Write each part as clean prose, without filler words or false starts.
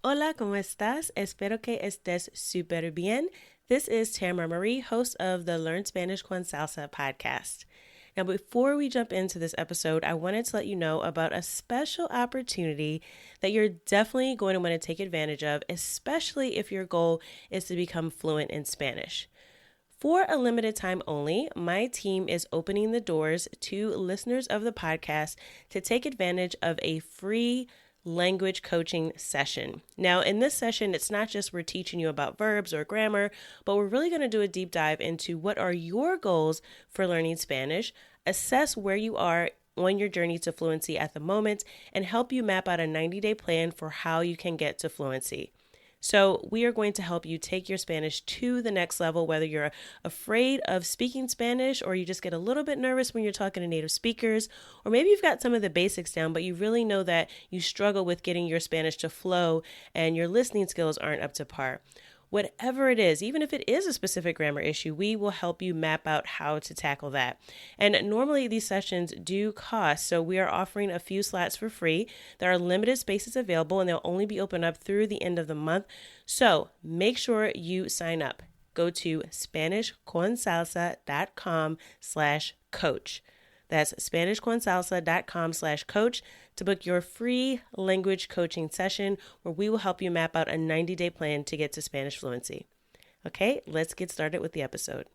Hola, ¿cómo estás? Espero que estés súper bien. This is Tamara Marie, host of the Learn Spanish con Salsa podcast. Now, before we jump into this episode, I wanted to let you know about a special opportunity that you're definitely going to want to take advantage of, especially if your goal is to become fluent in Spanish. For a limited time only, my team is opening the doors to listeners of the podcast to take advantage of a free language coaching session. Now, in this session, it's not just we're teaching you about verbs or grammar, but we're really going to do a deep dive into what are your goals for learning Spanish, assess where you are on your journey to fluency at the moment, and help you map out a 90-day plan for how you can get to fluency. So we are going to help you take your Spanish to the next level, whether you're afraid of speaking Spanish or you just get a little bit nervous when you're talking to native speakers, or maybe you've got some of the basics down, but you really know that you struggle with getting your Spanish to flow and your listening skills aren't up to par. Whatever it is, even if it is a specific grammar issue, we will help you map out how to tackle that. And normally these sessions do cost, so we are offering a few slots for free. There are limited spaces available and they'll only be open up through the end of the month. So make sure you sign up. Go to SpanishConSalsa.com/coach. That's SpanishConSalsa.com/coach to book your free language coaching session where we will help you map out a 90-day plan to get to Spanish fluency. Okay, let's get started with the episode.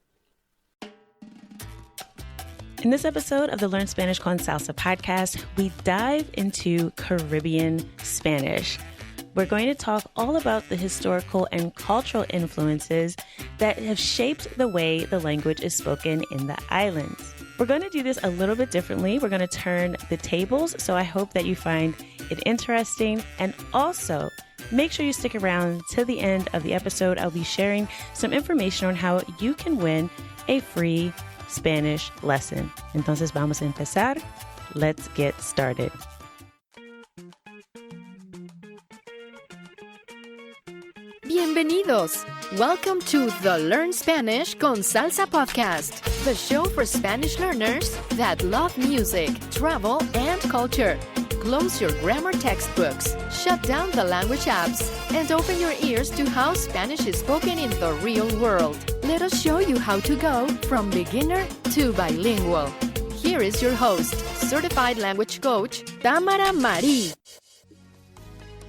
In this episode of the Learn Spanish con Salsa podcast, we dive into Caribbean Spanish. We're going to talk all about the historical and cultural influences that have shaped the way the language is spoken in the islands. We're going to do this a little bit differently. We're going to turn the tables, so I hope that you find it interesting. And also, make sure you stick around to the end of the episode. I'll be sharing some information on how you can win a free Spanish lesson. Entonces, vamos a empezar. Let's get started. Bienvenidos! Welcome to the Learn Spanish con Salsa podcast, the show for Spanish learners that love music, travel, and culture. Close your grammar textbooks, shut down the language apps, and open your ears to how Spanish is spoken in the real world. Let us show you how to go from beginner to bilingual. Here is your host, certified language coach, Tamara Marie.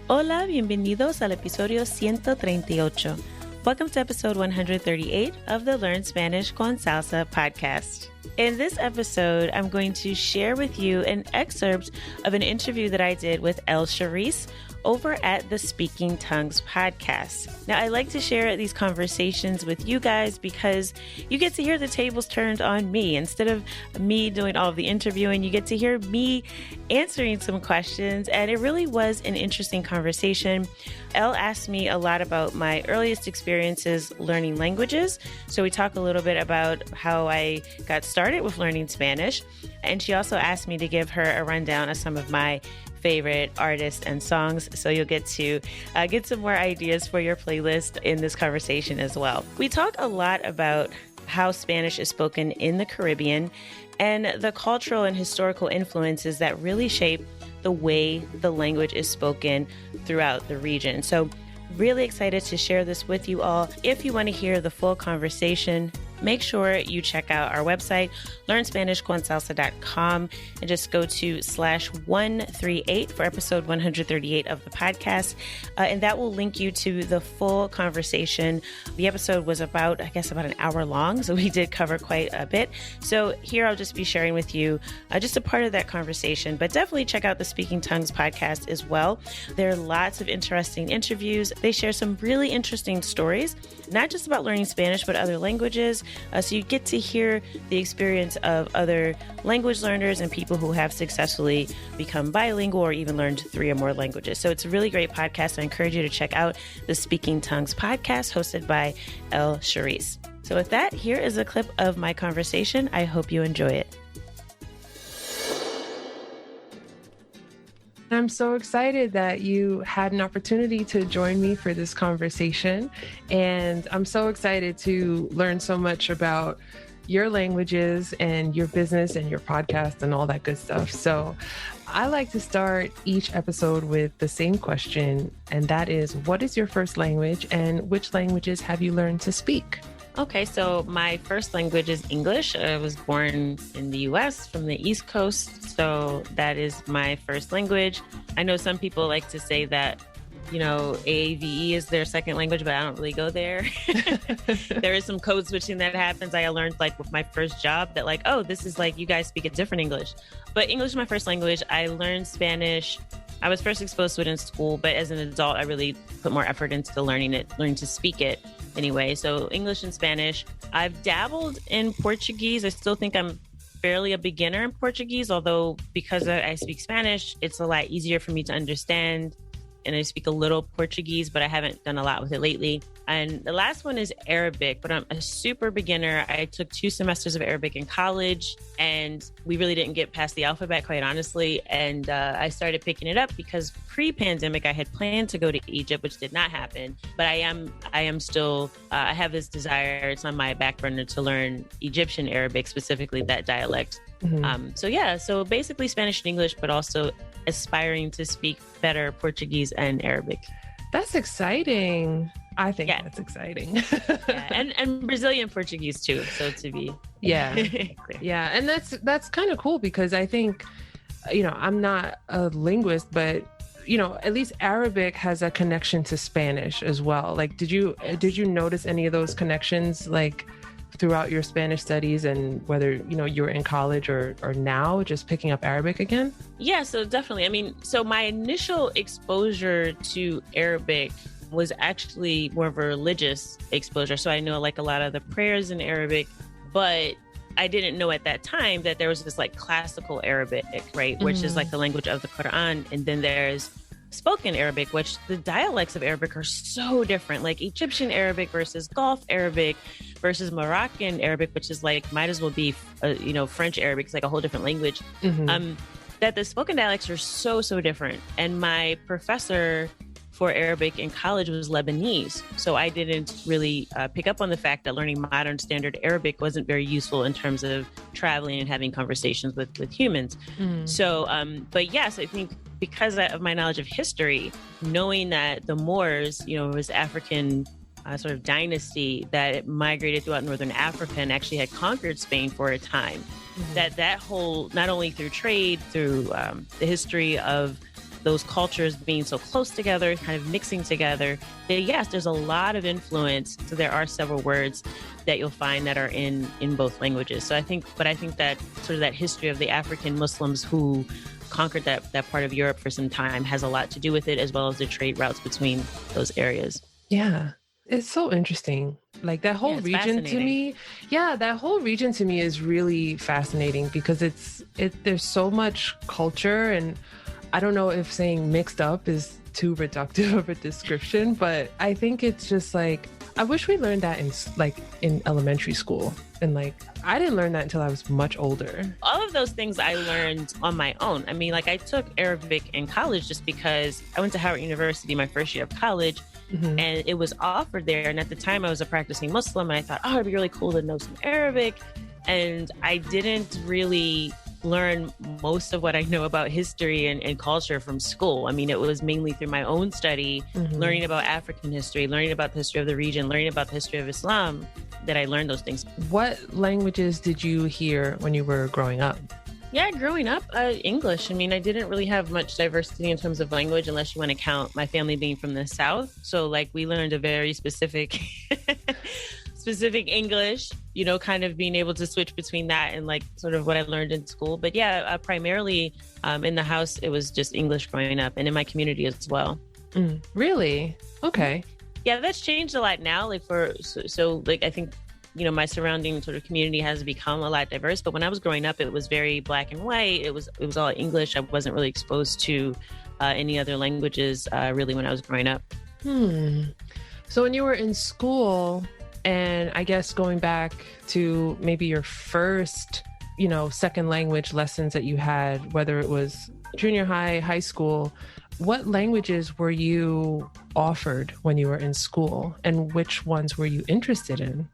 Hola, bienvenidos al episodio 138. Welcome to episode 138 of the Learn Spanish con Salsa podcast. In this episode, I'm going to share with you an excerpt of an interview that I did with Elle Charisse over at the Speaking Tongues podcast. Now, I like to share these conversations with you guys because you get to hear the tables turned on me. Instead of me doing all of the interviewing, you get to hear me answering some questions, and it really was an interesting conversation. Elle asked me a lot about my earliest experiences learning languages. So we talk a little bit about how I got started with learning Spanish, and she also asked me to give her a rundown of some of my favorite artists and songs, so you'll get to get some more ideas for your playlist in this conversation as well. We talk a lot about how Spanish is spoken in the Caribbean and the cultural and historical influences that really shape the way the language is spoken throughout the region. So really excited to share this with you all. If you want to hear the full conversation, make sure you check out our website, learnspanishconsalsa.com, and just go to /138 for episode 138 of the podcast. And that will link you to the full conversation. The episode was about an hour long, so we did cover quite a bit. So here I'll just be sharing with you just a part of that conversation, but definitely check out the Speaking Tongues podcast as well. There are lots of interesting interviews. They share some really interesting stories, not just about learning Spanish, but other languages. So you get to hear the experience of other language learners and people who have successfully become bilingual or even learned 3 or more languages. So it's a really great podcast. I encourage you to check out the Speaking Tongues podcast hosted by Elle Charisse. So with that, here is a clip of my conversation. I hope you enjoy it. I'm so excited that you had an opportunity to join me for this conversation. And I'm so excited to learn so much about your languages and your business and your podcast and all that good stuff. So I like to start each episode with the same question, and that is, what is your first language and which languages have you learned to speak? Okay, so my first language is English. I was born in the US from the East Coast, so that is my first language. I know some people like to say that, AAVE is their second language, but I don't really go there. There is some code switching that happens. I learned with my first job that this is you guys speak a different English. But English is my first language. I learned Spanish. I was first exposed to it in school, but as an adult, I really put more effort into learning to speak it anyway. So English and Spanish. I've dabbled in Portuguese. I still think I'm fairly a beginner in Portuguese, although because I speak Spanish, it's a lot easier for me to understand. And I speak a little Portuguese, but I haven't done a lot with it lately. And the last one is Arabic, but I'm a super beginner. I took 2 semesters of Arabic in college, and we really didn't get past the alphabet, quite honestly. And I started picking it up because pre-pandemic, I had planned to go to Egypt, which did not happen. But I am still, I have this desire. It's on my back burner to learn Egyptian Arabic, specifically that dialect. Mm-hmm. So basically Spanish and English, but also aspiring to speak better Portuguese and Arabic. That's exciting. I think that's exciting. And Brazilian Portuguese too. So to be yeah, and that's kind of cool because I think I'm not a linguist, but at least Arabic has a connection to Spanish as well. Did you notice any of those connections throughout your Spanish studies, and whether, you were in college or now just picking up Arabic again? Yeah, so definitely. So my initial exposure to Arabic was actually more of a religious exposure. So I know a lot of the prayers in Arabic, but I didn't know at that time that there was this classical Arabic, right? Which is the language of the Quran. And then there's spoken Arabic, which the dialects of Arabic are so different, Egyptian Arabic versus Gulf Arabic versus Moroccan Arabic, which is might as well be, French Arabic. It's a whole different language. Mm-hmm. That the spoken dialects are so, so different. And my professor for Arabic in college was Lebanese. So I didn't really pick up on the fact that learning modern standard Arabic wasn't very useful in terms of traveling and having conversations with humans. Mm. So, but yes, I think because of my knowledge of history, knowing that the Moors, was African sort of dynasty that migrated throughout Northern Africa and actually had conquered Spain for a time, that whole, not only through trade, through the history of those cultures being so close together, kind of mixing together, that yes, there's a lot of influence. So there are several words that you'll find that are in both languages. So I think that sort of that history of the African Muslims who conquered that part of Europe for some time has a lot to do with it, as well as the trade routes between those areas. Yeah. It's so interesting. That whole region to me. Yeah, that whole region to me is really fascinating because there's so much culture, and I don't know if saying mixed up is too reductive of a description, but I think it's just I wish we learned that in elementary school. And I didn't learn that until I was much older. All of those things I learned on my own. I took Arabic in college just because I went to Howard University my first year of college. Mm-hmm. And it was offered there. And at the time I was a practicing Muslim, and I thought, it'd be really cool to know some Arabic. And I didn't really learn most of what I know about history and culture from school. It was mainly through my own study, learning about African history, learning about the history of the region, learning about the history of Islam, that I learned those things. What languages did you hear when you were growing up? Yeah, growing up, English. I didn't really have much diversity in terms of language, unless you want to count my family being from the South. So we learned a very specific English, kind of being able to switch between that and sort of what I learned in school. But yeah, primarily in the house, it was just English growing up, and in my community as well. Really? Okay. Yeah, that's changed a lot now. I think, my surrounding sort of community has become a lot diverse. But when I was growing up, it was very black and white. It was all English. I wasn't really exposed to any other languages really when I was growing up. So when you were in school, and I guess going back to maybe your first, second language lessons that you had, whether it was junior high, high school, what languages were you offered when you were in school, and which ones were you interested in?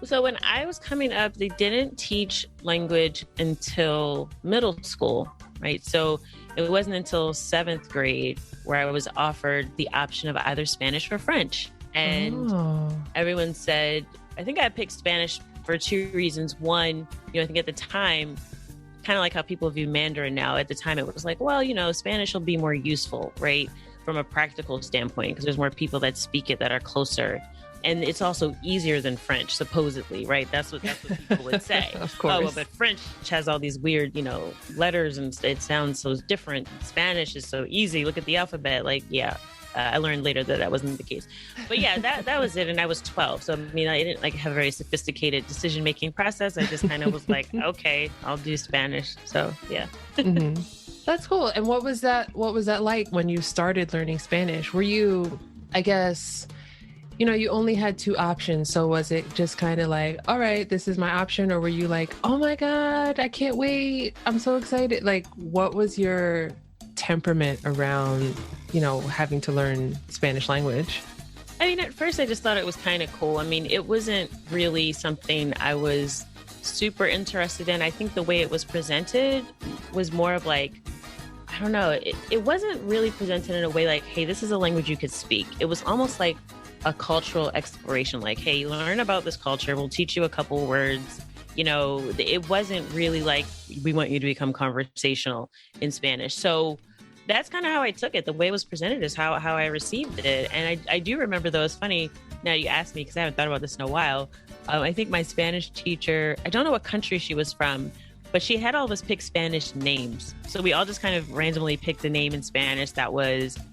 So when I was coming up, they didn't teach language until middle school, right? So it wasn't until 7th grade where I was offered the option of either Spanish or French. And everyone said, I think I picked Spanish for 2 reasons. One, I think at the time, kind of like how people view Mandarin now, at the time it was like, well, Spanish will be more useful, right? From a practical standpoint, because there's more people that speak it that are closer. And it's also easier than French, supposedly, right? That's what people would say. Of course. Oh, well, but French has all these weird, letters and it sounds so different. Spanish is so easy. Look at the alphabet. I learned later that wasn't the case. But yeah, that was it. And I was 12. So, I didn't have a very sophisticated decision-making process. I just kind of was like, okay, I'll do Spanish. So, yeah. Mm-hmm. That's cool. And what was that like when you started learning Spanish? Were you, I guess, you only had 2 options. So was it just kind of like, all right, this is my option? Or were you like, oh my God, I can't wait. I'm so excited. What was your temperament around, having to learn Spanish language? At first I just thought it was kind of cool. It wasn't really something I was super interested in. I think the way it was presented was more of I don't know, it wasn't really presented in a way like, hey, this is a language you could speak. It was almost like a cultural exploration, hey, learn about this culture. We'll teach you a couple words. It wasn't really like, we want you to become conversational in Spanish. So that's kind of how I took it. The way it was presented is how I received it. And I do remember, though, it's funny, now you asked me, because I haven't thought about this in a while. I think my Spanish teacher, I don't know what country she was from, but she had all of us pick Spanish names. So we all just kind of randomly picked a name in Spanish that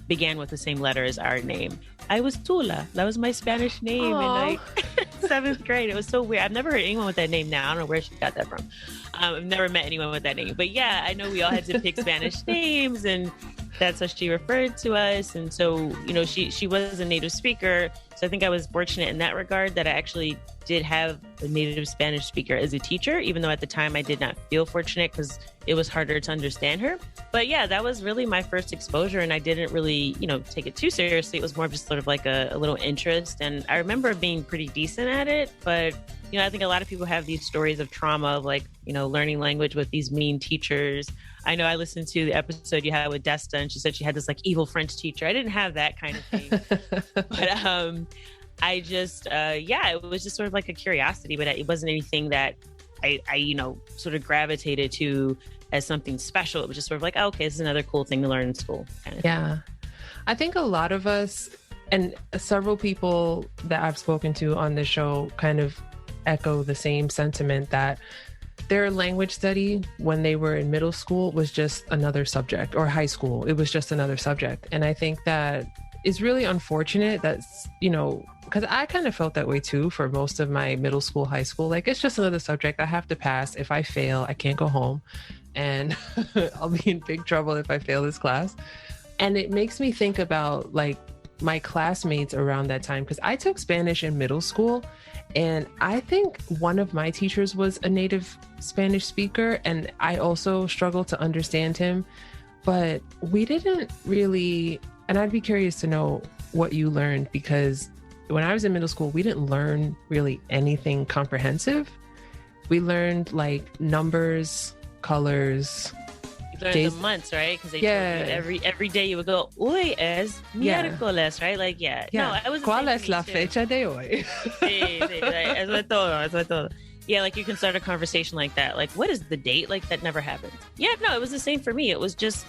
began with the same letter as our name. I was Tula. That was my Spanish name in 7th grade. It was so weird. I've never heard anyone with that name now. I don't know where she got that from. I've never met anyone with that name. But yeah, I know we all had to pick Spanish names, and that's how she referred to us. And so, she was a native speaker. So I think I was fortunate in that regard that I actually did have a native Spanish speaker as a teacher, even though at the time I did not feel fortunate because it was harder to understand her. But yeah, that was really my first exposure, and I didn't really, take it too seriously. It was more just sort of like a little interest. And I remember being pretty decent at it, but I think a lot of people have these stories of trauma of learning language with these mean teachers. I know I listened to the episode you had with Desta, and she said she had this evil French teacher. I didn't have that kind of thing. But I just, it was just sort of like a curiosity, but it wasn't anything that I sort of gravitated to as something special. It was just sort of like, oh, okay, this is another cool thing to learn in school. Kind of thing. I think a lot of us, and several people that I've spoken to on this show kind of echo the same sentiment that their language study when they were in middle school was just another subject, or high school. It was just another subject. And I think that is really unfortunate that's, because I kind of felt that way too for most of my middle school, high school. It's just another subject I have to pass. If I fail, I can't go home, and I'll be in big trouble if I fail this class. And it makes me think about my classmates around that time, because I took Spanish in middle school. And I think one of my teachers was a native Spanish speaker, and I also struggled to understand him, but we didn't really, and I'd be curious to know what you learned, because when I was in middle school, we didn't learn really anything comprehensive. We learned numbers, colors, learn the months, right? Because told you every day you would go, hoy es miércoles, right? No, I was. ¿Cuál es la fecha de hoy? Sí, eso es todo. Yeah, you can start a conversation like that. What is the date? That never happened. Yeah, no, it was the same for me. It was just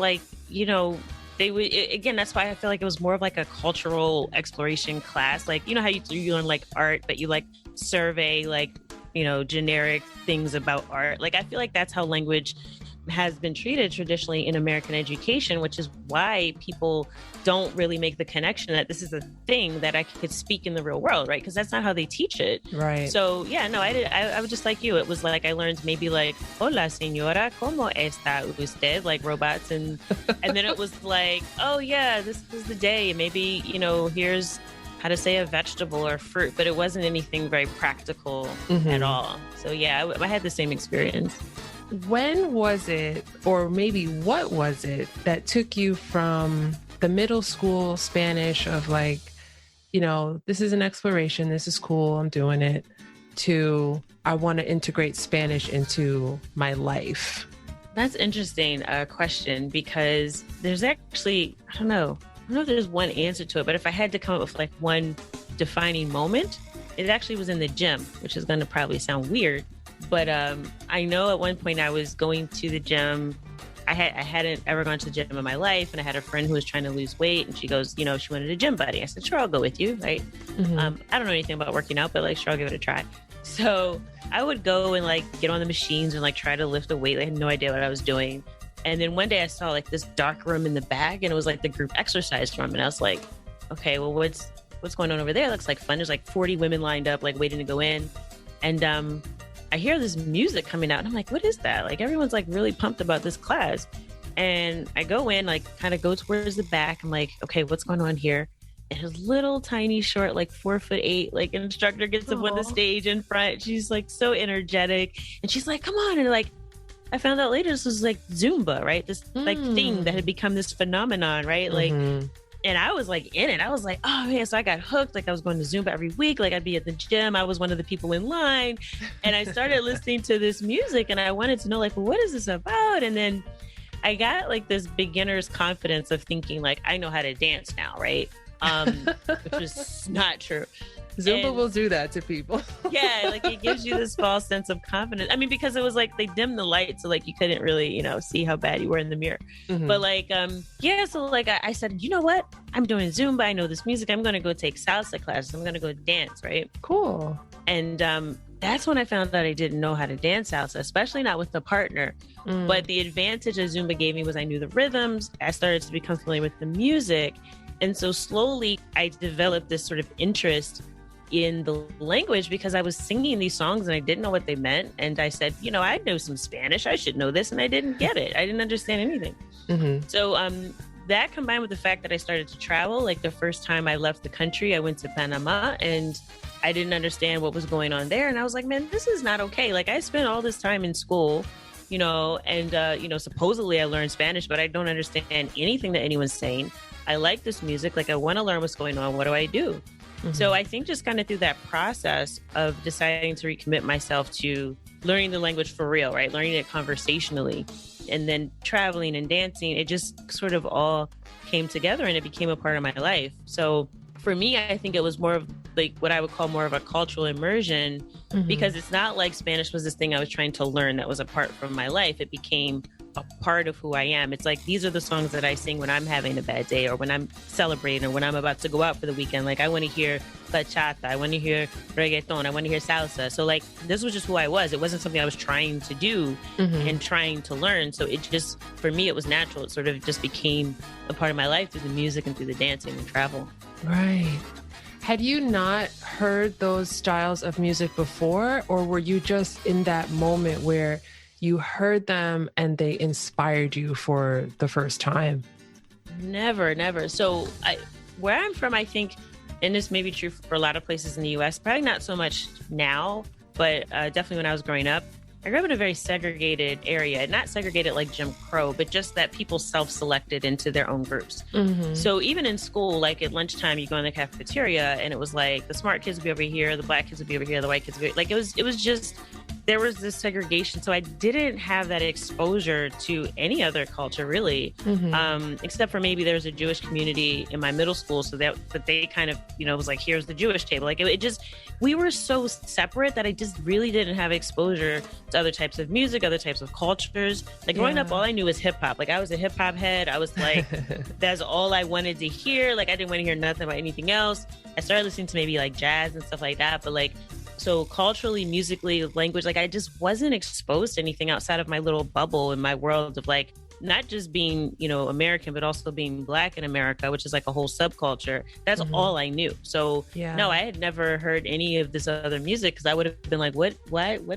they would, again, that's why I feel like it was more of a cultural exploration class. How you learn art, but you survey generic things about art. I feel like that's how language has been treated traditionally in American education, which is why people don't really make the connection that this is a thing that I could speak in the real world, right? Because that's not how they teach it. Right. So yeah, no, I was just like you. It was I learned maybe hola señora, ¿cómo está usted? Robots. And then it was oh yeah, this is the day. Maybe, here's how to say a vegetable or fruit, but it wasn't anything very practical at all. So yeah, I had the same experience. When was it, or maybe what was it that took you from the middle school Spanish of this is an exploration, this is cool, I'm doing it, to I want to integrate Spanish into my life? That's interesting question, because there's actually, I don't know if there's one answer to it, but if I had to come up with like one defining moment, it actually was in the gym, which is going to probably sound weird. But I know at one point I was going to the gym. I hadn't ever gone to the gym in my life. And I had a friend who was trying to lose weight. And she goes, she wanted a gym buddy. I said, sure, I'll go with you. Right. Mm-hmm. I don't know anything about working out, but like, sure, I'll give it a try. So I would go and like get on the machines and like try to lift a weight. I had no idea what I was doing. And then one day I saw like this dark room in the back, and it was like the group exercise room. And I was like, okay, well, what's going on over there? It looks like fun. There's like 40 women lined up, like waiting to go in. And I hear this music coming out, and I'm like, what is that? Like, everyone's like really pumped about this class. And I go in, like kind of go towards the back. I'm like, okay, what's going on here? And his little tiny short, like 4'8", like an instructor gets up on the stage in front. She's like so energetic. And she's like, come on. And like, I found out later this was like Zumba, right? This like thing that had become this phenomenon, right? Like, and I was like in it. I was like, oh man, so I got hooked. Like I was going to Zumba every week. Like I'd be at the gym. I was one of the people in line. And I started listening to this music, and I wanted to know like, well, what is this about? And then I got like this beginner's confidence of thinking like, I know how to dance now, right? Which was not true. Zumba will do that to people. Yeah, like it gives you this false sense of confidence. I mean, because it was like they dimmed the light, so like you couldn't really, see how bad you were in the mirror. Mm-hmm. But like, so like I said, you know what? I'm doing Zumba. I know this music. I'm going to go take salsa classes. I'm going to go dance, right? Cool. And that's when I found out I didn't know how to dance salsa, especially not with a partner. But the advantage that Zumba gave me was I knew the rhythms. I started to become familiar with the music. And so slowly I developed this sort of interest in the language, because I was singing these songs and I didn't know what they meant. And I said, I know some Spanish. I should know this. And I didn't get it. I didn't understand anything. Mm-hmm. So that combined with the fact that I started to travel, like the first time I left the country, I went to Panama and I didn't understand what was going on there. And I was like, man, this is not okay. Like I spent all this time in school, and supposedly I learned Spanish, but I don't understand anything that anyone's saying. I like this music. Like I want to learn what's going on. What do I do? Mm-hmm. So I think just kind of through that process of deciding to recommit myself to learning the language for real, right? Learning it conversationally, and then traveling and dancing, it just sort of all came together and it became a part of my life. So for me, I think it was more of like what I would call more of a cultural immersion, because it's not like Spanish was this thing I was trying to learn that was apart from my life. It became a part of who I am. It's like, these are the songs that I sing when I'm having a bad day or when I'm celebrating or when I'm about to go out for the weekend. Like I want to hear bachata, I want to hear reggaeton, I want to hear salsa. So like, this was just who I was. It wasn't something I was trying to do and trying to learn. So it just, for me, it was natural. It sort of just became a part of my life through the music and through the dancing and travel. Right. Had you not heard those styles of music before, or were you just in that moment where you heard them and they inspired you for the first time? Never. So where I'm from, I think, and this may be true for a lot of places in the U.S., probably not so much now, but definitely when I was growing up, I grew up in a very segregated area, not segregated like Jim Crow, but just that people self-selected into their own groups. Mm-hmm. So even in school, like at lunchtime, you go in the cafeteria and it was like the smart kids would be over here, the black kids would be over here, the white kids would be like, it was just, there was this segregation. So I didn't have that exposure to any other culture really, except for maybe there was a Jewish community in my middle school. So that they kind of, was like, here's the Jewish table. Like it just, we were so separate that I just really didn't have exposure to other types of music, other types of cultures. Like growing up, all I knew was hip hop. Like I was a hip hop head. I was like, that's all I wanted to hear. Like I didn't want to hear nothing about anything else. I started listening to maybe like jazz and stuff like that. But like, so culturally, musically, language, like I just wasn't exposed to anything outside of my little bubble in my world of like, not just being, American, but also being Black in America, which is like a whole subculture. That's all I knew. So no, I had never heard any of this other music because I would have been like, what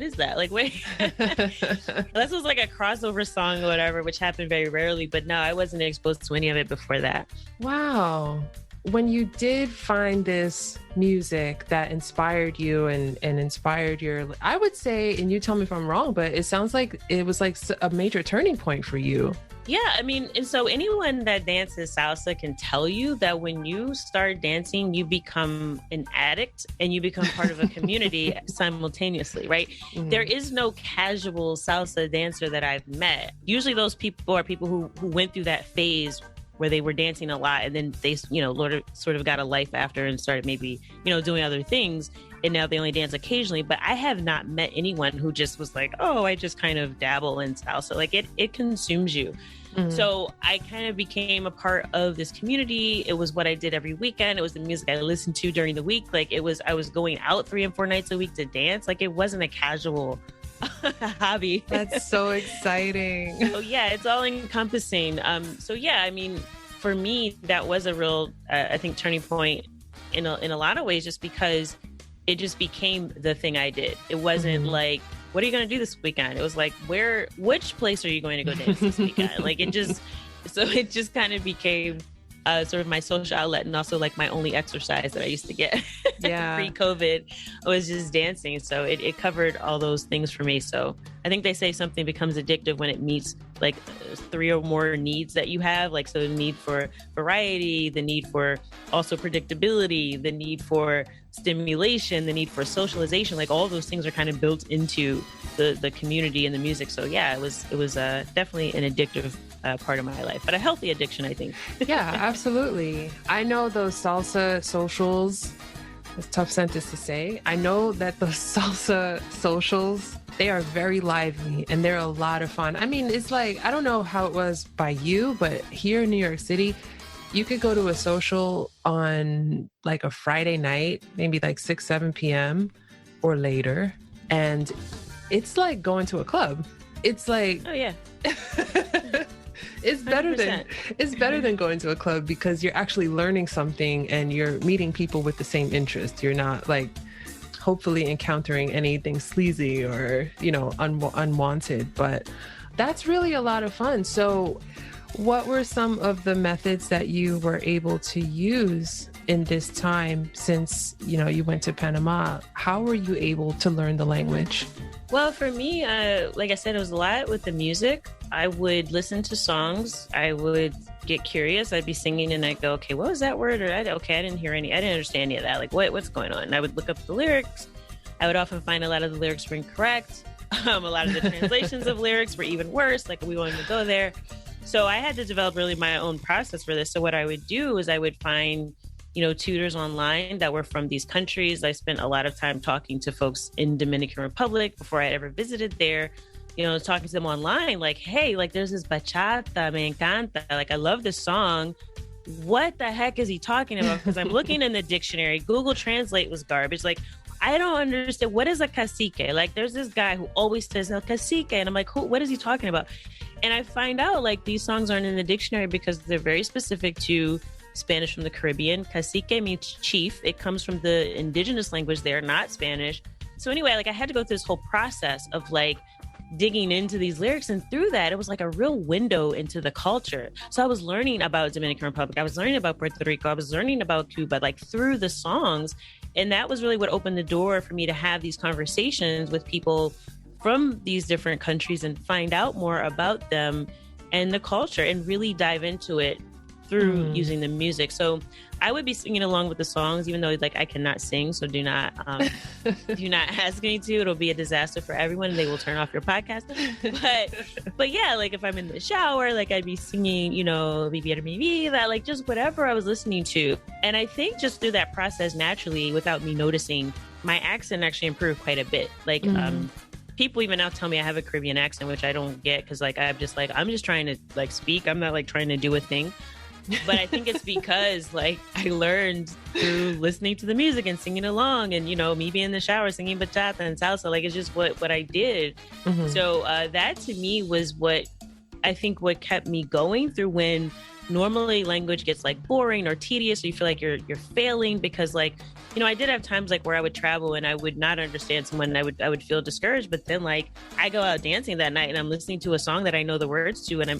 is that? Like, wait, this was like a crossover song or whatever, which happened very rarely. But no, I wasn't exposed to any of it before that. Wow. when you did find this music that inspired you and inspired your, I would say, and you tell me if I'm wrong, but it sounds like it was like a major turning point for you. Yeah, I mean, and so anyone that dances salsa can tell you that when you start dancing, you become an addict and you become part of a community simultaneously, right? Mm. There is no casual salsa dancer that I've met. Usually those people are people who went through that phase where they were dancing a lot and then they, sort of got a life after and started maybe, doing other things. And now they only dance occasionally. But I have not met anyone who just was like, oh, I just kind of dabble in salsa. Like it consumes you. Mm-hmm. So I kind of became a part of this community. It was what I did every weekend. It was the music I listened to during the week. Like I was going out 3 and 4 nights a week to dance. Like it wasn't a casual hobby. That's so exciting. So yeah, it's all encompassing. So yeah, I mean, for me, that was a real, I think, turning point in a lot of ways, just because it just became the thing I did. It wasn't like, what are you going to do this weekend? It was like, which place are you going to go dance this weekend? Like it just kind of became sort of my social outlet, and also like my only exercise that I used to get pre-COVID was just dancing. So it covered all those things for me. So I think they say something becomes addictive when it meets like 3 or more needs that you have. Like, so the need for variety, the need for also predictability, the need for stimulation, the need for socialization, like all those things are kind of built into the community and the music. So yeah, it was definitely an addictive part of my life, but a healthy addiction, I think. Yeah, absolutely. I know those salsa socials, it's a tough sentence to say. I know that those salsa socials, they are very lively and they're a lot of fun. I mean, it's like, I don't know how it was by you, but here in New York City, you could go to a social on like a Friday night, maybe like 6, 7 p.m. or later. And it's like going to a club. It's like, oh yeah. It's better than going to a club because you're actually learning something and you're meeting people with the same interest. You're not like hopefully encountering anything sleazy or, unwanted, but that's really a lot of fun. So what were some of the methods that you were able to use in this time since, you went to Panama? How were you able to learn the language? Well, for me, like I said, it was a lot with the music. I would listen to songs. I would get curious. I'd be singing and I'd go, okay, what was that word? Or I didn't hear I didn't understand any of that. Like, what's going on? And I would look up the lyrics. I would often find a lot of the lyrics were incorrect. A lot of the translations of lyrics were even worse. Like, we wanted to go there. So I had to develop really my own process for this. So what I would do is I would find tutors online that were from these countries. I spent a lot of time talking to folks in Dominican Republic before I ever visited there, talking to them online, like, hey, like there's this bachata, me encanta. Like, I love this song. What the heck is he talking about? Because I'm looking in the dictionary. Google Translate was garbage. Like, I don't understand. What is a cacique? Like, there's this guy who always says el cacique. And I'm like, what is he talking about? And I find out like these songs aren't in the dictionary because they're very specific to Spanish from the Caribbean. Cacique means chief. It comes from the indigenous language there, not Spanish. So anyway, like I had to go through this whole process of like digging into these lyrics. And through that, it was like a real window into the culture. So I was learning about Dominican Republic. I was learning about Puerto Rico. I was learning about Cuba, like through the songs. And that was really what opened the door for me to have these conversations with people from these different countries and find out more about them and the culture and really dive into it through using the music. So I would be singing along with the songs, even though like I cannot sing. So do not ask me to. It'll be a disaster for everyone and they will turn off your podcast. But yeah, like if I'm in the shower, like I'd be singing, Vivir mi vida, like just whatever I was listening to. And I think just through that process naturally, without me noticing, my accent actually improved quite a bit. Like people even now tell me I have a Caribbean accent, which I don't get because like I'm just trying to like speak. I'm not like trying to do a thing. But I think it's because like I learned through listening to the music and singing along and, me being in the shower singing bachata and salsa, like it's just what I did. So that to me was what I think what kept me going through when normally language gets like boring or tedious or you feel like you're failing because like, I did have times like where I would travel and I would not understand someone and I would feel discouraged. But then like I go out dancing that night and I'm listening to a song that I know the words to and I'm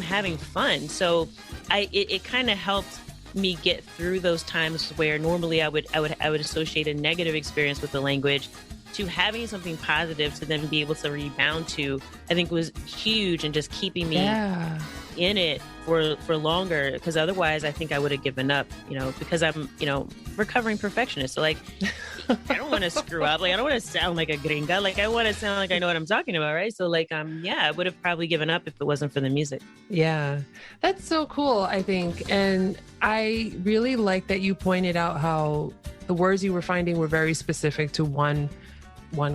having fun. So it kind of helped me get through those times where normally I would associate a negative experience with the language, to having something positive to then be able to rebound to, I think was huge, and just keeping me in it for longer. Because otherwise I think I would have given up, because I'm, recovering perfectionist. So like, I don't want to screw up. Like, I don't want to sound like a gringa. Like, I want to sound like I know what I'm talking about. Right. So like, I would have probably given up if it wasn't for the music. Yeah, that's so cool, I think. And I really like that you pointed out how the words you were finding were very specific to one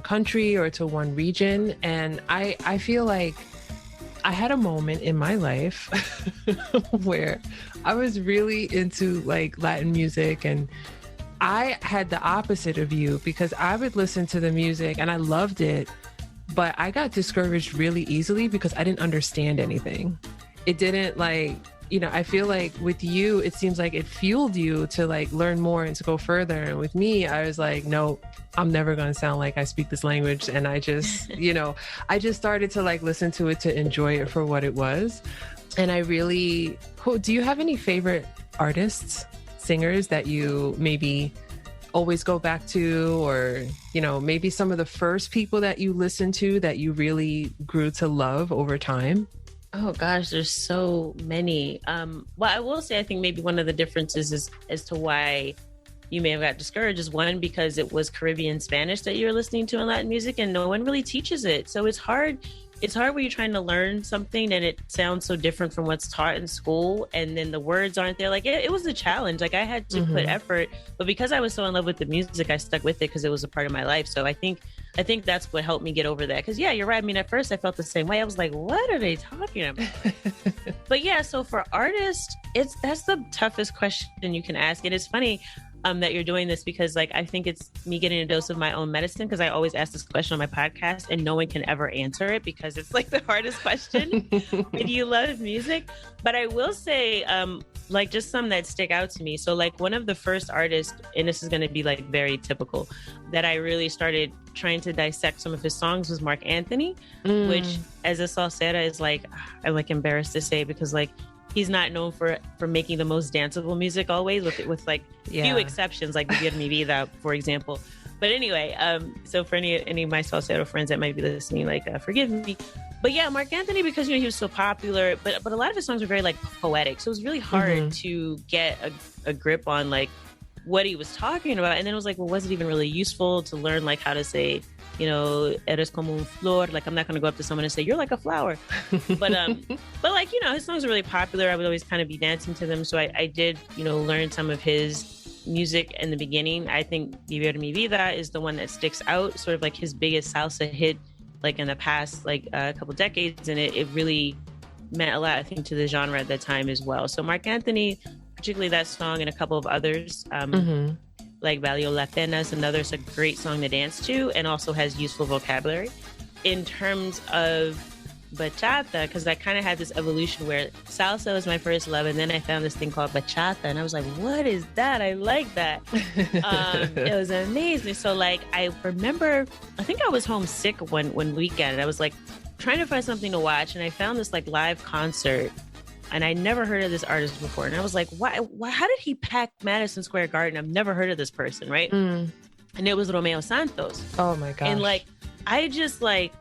country or to one region. And I feel like I had a moment in my life where I was really into like Latin music, and I had the opposite of you, because I would listen to the music and I loved it, but I got discouraged really easily because I didn't understand anything. It didn't I feel like with you, it seems like it fueled you to like learn more and to go further. And with me, I was like, no, I'm never going to sound like I speak this language. And I just, I just started to like listen to it to enjoy it for what it was. And I really, do you have any favorite artists, singers that you maybe always go back to, or, maybe some of the first people that you listened to that you really grew to love over time? Oh gosh, there's so many. Well, I will say, I think maybe one of the differences is as to why you may have got discouraged is, one, because it was Caribbean Spanish that you're listening to in Latin music, and no one really teaches it. So it's hard. It's hard when you're trying to learn something and it sounds so different from what's taught in school, and then the words aren't there. Like it was a challenge. Like I had to put effort, but because I was so in love with the music, I stuck with it because it was a part of my life. So I think that's what helped me get over that. Because you're right. I mean, at first I felt the same way. I was like, what are they talking about? But yeah, so for artists, that's the toughest question you can ask. And it's funny that you're doing this, because like I think it's me getting a dose of my own medicine, because I always ask this question on my podcast and no one can ever answer it, because it's like the hardest question. Do you love music? But I will say like just some that stick out to me. So like one of the first artists, and this is going to be like very typical, that I really started trying to dissect some of his songs was Mark Anthony, which as a salsera is like, I'm like embarrassed to say, because like he's not known for making the most danceable music always, with like few exceptions, like Vivir Mi Vida, for example. But anyway, so for any of my salsero friends that might be listening, like forgive me. But yeah, Mark Anthony, because he was so popular, but a lot of his songs were very like poetic, so it was really hard to get a grip on like what he was talking about. And then it was like, well, was it even really useful to learn like how to say, eres como un flor? Like, I'm not going to go up to someone and say, you're like a flower. But like, his songs are really popular. I would always kind of be dancing to them. So I did, learn some of his music in the beginning. I think Vivir Mi Vida is the one that sticks out, sort of like his biggest salsa hit, like in the past, like a couple decades. And it really meant a lot, I think, to the genre at that time as well. So Mark Anthony, particularly that song and a couple of others, like Valió la Pena is another. It's a great song to dance to and also has useful vocabulary. In terms of bachata, because I kind of had this evolution where salsa was my first love, and then I found this thing called bachata, and I was like, what is that? I like that. It was amazing. So like, I remember, I think I was homesick one weekend, and I was like trying to find something to watch, and I found this like live concert, and I never heard of this artist before. And I was like, why how did he pack Madison Square Garden? I've never heard of this person, right? And it was Romeo Santos. Oh my gosh. And like, I just like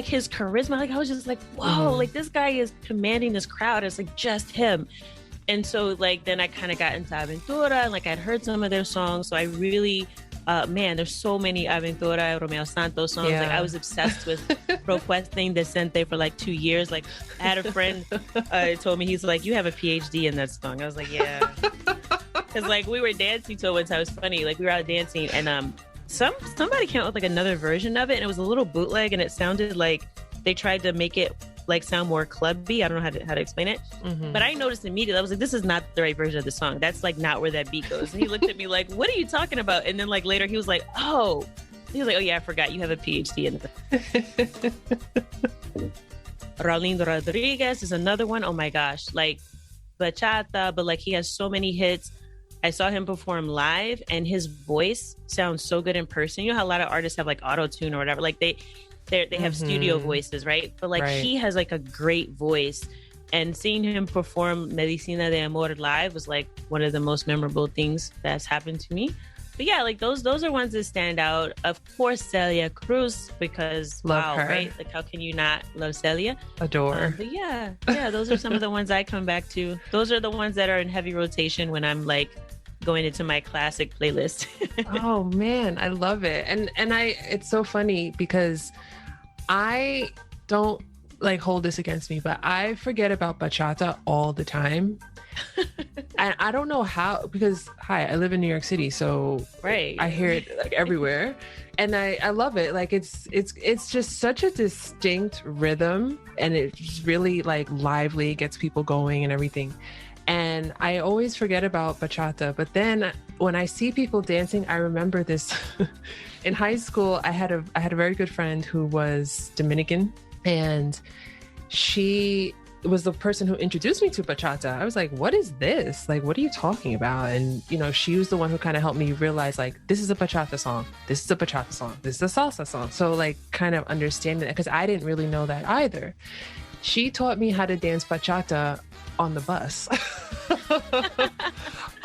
his charisma, like I was just like, whoa, like this guy is commanding this crowd. It's like just him. And so like, then I kind of got into Aventura, and like I'd heard some of their songs. So I really, man, there's so many Aventura, Romeo Santos songs. Like I was obsessed with Propuesta Indecente for like 2 years. Like I had a friend told me, he's like, you have a PhD in that song. I was like, yeah. Cause like we were dancing to it once. I was funny. Like we were out dancing, and somebody came out with like another version of it, and it was a little bootleg, and it sounded like they tried to make it like sound more clubby. I don't know how to explain it, but I noticed immediately. I was like, this is not the right version of the song. That's like not where that beat goes. And he looked at me like, what are you talking about? And then like later he was like, oh yeah, I forgot you have a PhD in it. Raulindo Rodriguez is another one. Oh my gosh, like bachata, but like he has so many hits. I saw him perform live, and his voice sounds so good in person. You know how a lot of artists have like auto-tune or whatever, like they have studio voices, right? But like he has like a great voice, And seeing him perform Medicina de Amor live was like one of the most memorable things that's happened to me. But yeah, like those are ones that stand out. Of course, Celia Cruz, because love her. Right? Like how can you not love Celia? Adore. But yeah, those are some of the ones I come back to. Those are the ones that are in heavy rotation when I'm like going into my classic playlist. Oh man, I love it. And it's so funny because I don't like hold this against me, but I forget about bachata all the time. And I don't know how, because I live in New York City, so right, I hear it like everywhere, and I love it. Like it's just such a distinct rhythm, and it's really like lively, gets people going and everything. And I always forget about bachata, but then when I see people dancing, I remember this. In high school, I had a very good friend who was Dominican, and she was the person who introduced me to bachata. I was like, what is this? Like, what are you talking about? And, you know, she was the one who kind of helped me realize, like, this is a bachata song. This is a bachata song. This is a salsa song. So, like, kind of understanding that, because I didn't really know that either. She taught me how to dance bachata on the bus.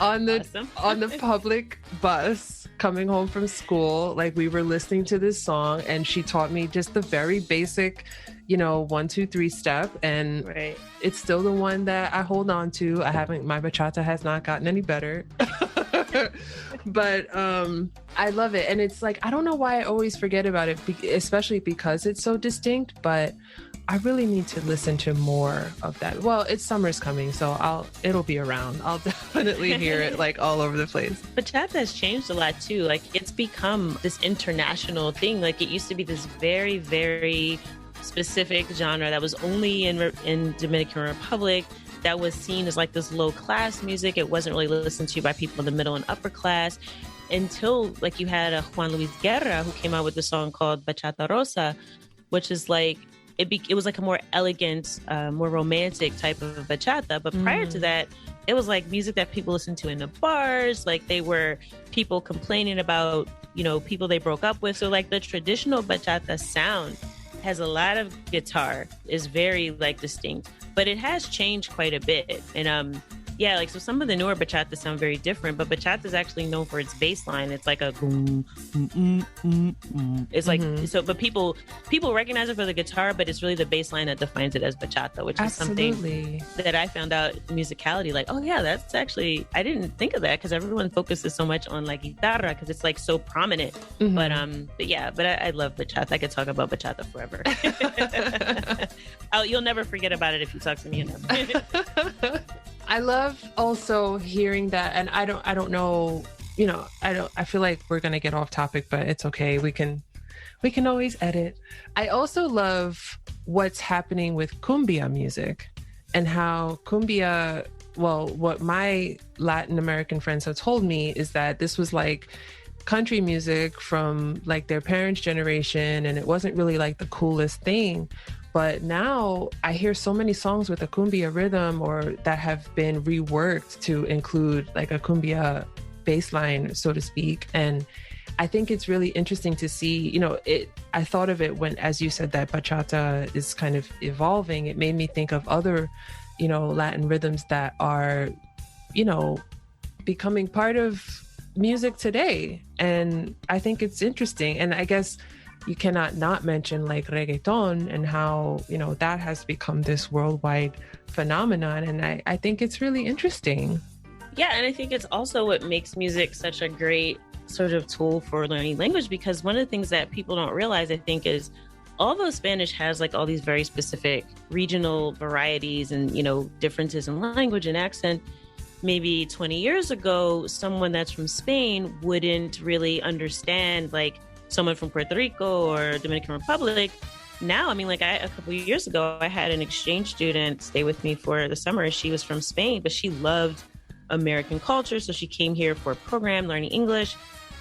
on the public bus coming home from school. Like, we were listening to this song, and she taught me just the very basic, you know, 1, 2, 3 step. And right, it's still the one that I hold on to. My bachata has not gotten any better. But I love it. And it's like, I don't know why I always forget about it, especially because it's so distinct, but I really need to listen to more of that. Well, it's summer's coming, so it'll be around. I'll definitely hear it like all over the place. Bachata has changed a lot too. Like, it's become this international thing. Like, it used to be this very, very specific genre that was only in Dominican Republic, that was seen as like this low class music. It wasn't really listened to by people in the middle and upper class until like you had a Juan Luis Guerra who came out with a song called Bachata Rosa, which is like, it was like a more elegant, more romantic type of bachata. But prior to that, it was like music that people listened to in the bars. Like, they were people complaining about, you know, people they broke up with. So like the traditional bachata sound has a lot of guitar, is very like distinct, but it has changed quite a bit. And yeah, like, so some of the newer bachata sound very different, but bachata is actually known for its bass line. It's like a boom, it's like, so, but people recognize it for the guitar, but it's really the bass line that defines it as bachata, which is something that I found out musicality, like, oh yeah, that's actually, I didn't think of that, because everyone focuses so much on like guitarra because it's like so prominent. But yeah, but I love bachata. I could talk about bachata forever. You'll never forget about it if you talk to me enough. I love also hearing that, and I don't know, you know, I feel like we're gonna get off topic, but it's okay. We can always edit. I also love what's happening with cumbia music, and how cumbia, well, what my Latin American friends have told me is that this was like country music from like their parents' generation, and it wasn't really like the coolest thing. But now I hear so many songs with a cumbia rhythm, or that have been reworked to include like a cumbia bass line, so to speak. And I think it's really interesting to see, you know, I thought of it when, as you said, that bachata is kind of evolving. It made me think of other, you know, Latin rhythms that are, you know, becoming part of music today. And I think it's interesting. And I guess you cannot not mention like reggaeton and how, you know, that has become this worldwide phenomenon. And I think it's really interesting. Yeah, and I think it's also what makes music such a great sort of tool for learning language, because one of the things that people don't realize, I think, is although Spanish has like all these very specific regional varieties and, you know, differences in language and accent, maybe 20 years ago, someone that's from Spain wouldn't really understand like someone from Puerto Rico or Dominican Republic. Now, I mean, like a couple of years ago, I had an exchange student stay with me for the summer. She was from Spain, but she loved American culture. So she came here for a program learning English,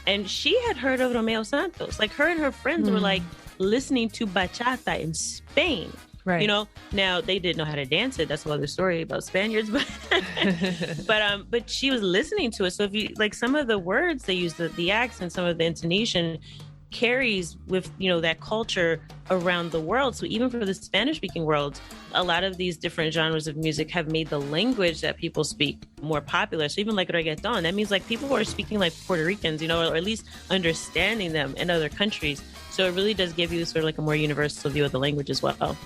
and she had heard of Romeo Santos. Like, her and her friends were like listening to bachata in Spain. Right. You know, now they didn't know how to dance it. That's another story about Spaniards, but but she was listening to it. So if you like some of the words they use, the accent, some of the intonation carries with, that culture around the world. So even for the Spanish speaking world, a lot of these different genres of music have made the language that people speak more popular. So even like reggaeton, that means like people who are speaking like Puerto Ricans, or at least understanding them in other countries. So it really does give you sort of like a more universal view of the language as well.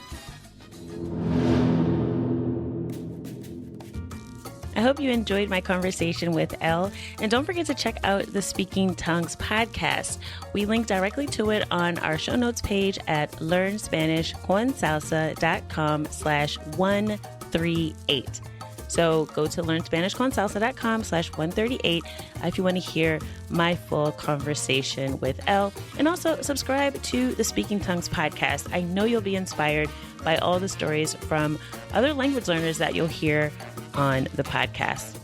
I hope you enjoyed my conversation with Elle, and don't forget to check out the Speaking Tongues podcast. We link directly to it on our show notes page at learnspanishconsalsa.com/138. So go to learnspanishconsalsa.com/138 if you want to hear my full conversation with Elle, and also subscribe to the Speaking Tongues podcast. I know you'll be inspired by all the stories from other language learners that you'll hear on the podcast.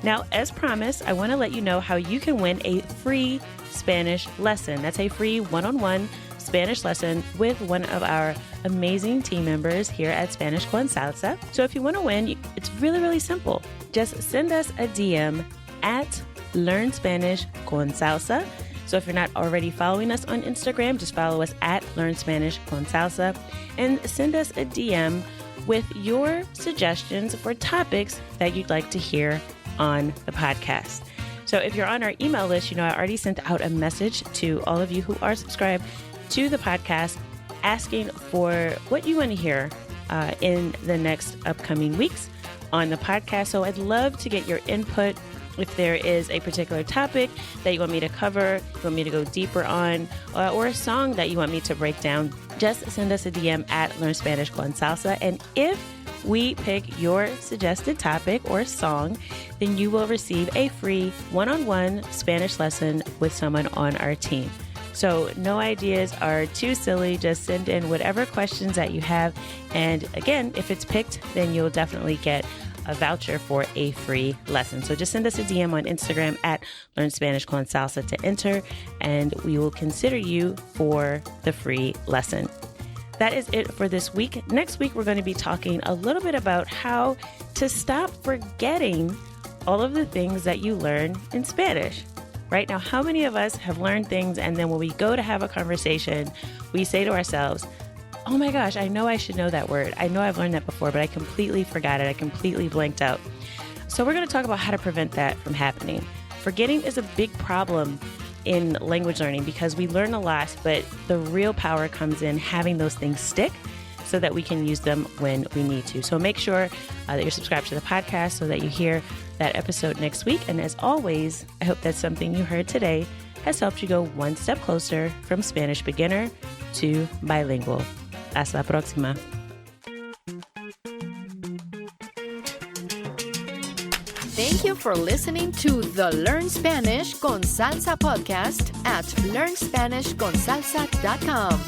Now, as promised, I want to let you know how you can win a free Spanish lesson. That's a free one-on-one Spanish lesson with one of our amazing team members here at Spanish con Salsa. So if you want to win, it's really, really simple. Just send us a DM at Learn Spanish con Salsa. So if you're not already following us on Instagram, just follow us at Learn Spanish con Salsa and send us a DM with your suggestions for topics that you'd like to hear on the podcast. So if you're on our email list, I already sent out a message to all of you who are subscribed to the podcast asking for what you want to hear in the next upcoming weeks on the podcast. So I'd love to get your input. If there is a particular topic that you want me to cover, you want me to go deeper on, or a song that you want me to break down, just send us a DM at Learn Spanish con Salsa. And if we pick your suggested topic or song, then you will receive a free one-on-one Spanish lesson with someone on our team. So no ideas are too silly. Just send in whatever questions that you have. And again, if it's picked, then you'll definitely get a voucher for a free lesson. So just send us a DM on Instagram at Learn Spanish con Salsa to enter, and we will consider you for the free lesson. That is it for this week. Next week, we're going to be talking a little bit about how to stop forgetting all of the things that you learn in Spanish. Right now, how many of us have learned things, and then when we go to have a conversation, we say to ourselves, oh my gosh, I know I should know that word. I know I've learned that before, but I completely forgot it. I completely blanked out. So we're going to talk about how to prevent that from happening. Forgetting is a big problem in language learning because we learn a lot, but the real power comes in having those things stick so that we can use them when we need to. So make sure that you're subscribed to the podcast so that you hear that episode next week. And as always, I hope that something you heard today has helped you go one step closer from Spanish beginner to bilingual. Hasta la próxima. Thank you for listening to the Learn Spanish con Salsa podcast at learnspanishconsalsa.com.